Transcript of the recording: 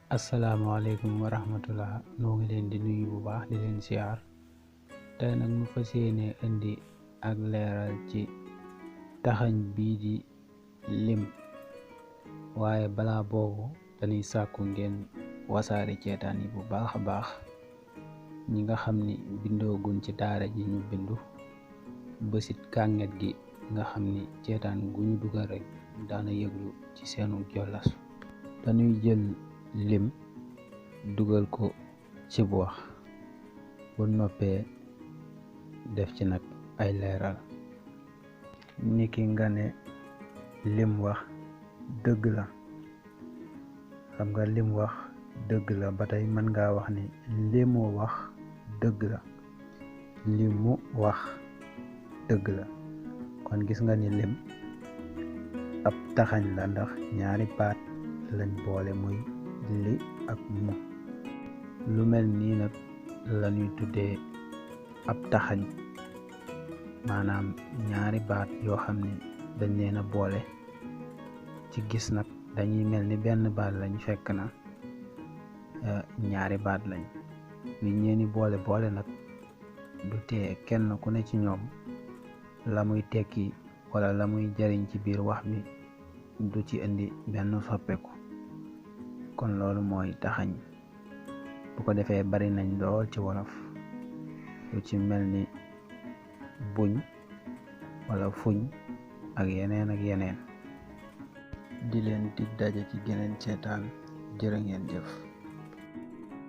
Assalamualaikum warahmatullah. Noo ngi leen di nuyu bu baax di leen siyaar tey nag nu fas yéene indi ak leeral ci taxañ bii di lim, waaye balaa boobu dañuy sàkku ngeen wasaare ceetaan yi bu baax a baax. ñi nga xam ni bindoogun ci daara ji ñu bindu bësit kànget gi nga xam ni ceetaan gu ñu dugal rek daana yëglu ci seenu jollas. dañuy jël lim dugal ko ci bu wax bu noppee def ci nag ay leeral, niki nga ne lim wax dëgg la. xam nga lim wax dëgg la, ba tey mën ngaa wax ni limu wax dëgg la, limu wax dëgg la. kon gis nga ni lim ab taxañ la, ndax ñaari baat lañ boole muy li ak mu. lu mel nii nag lañuy tuddee ab taxañ, maanaam ñaari baat yoo xam ne dañ leen a boole ci gis nag dañuy mel ni benn baat lañ, fekk na ñaari baat lañ. li ñeeni boole nag du tee kenn ku ne ci ñoom la muy tekki wala la muy jariñ ci biir wax bi du ci indi benn soppeeku. kon loolu mooy taxañ. bu ko defee bari nañ lool ci wolof, lu ci mel ni buñ wala fuñ ak yeneen. di leen dig daje ci geneen ceetaan. jërë ngeen jëf.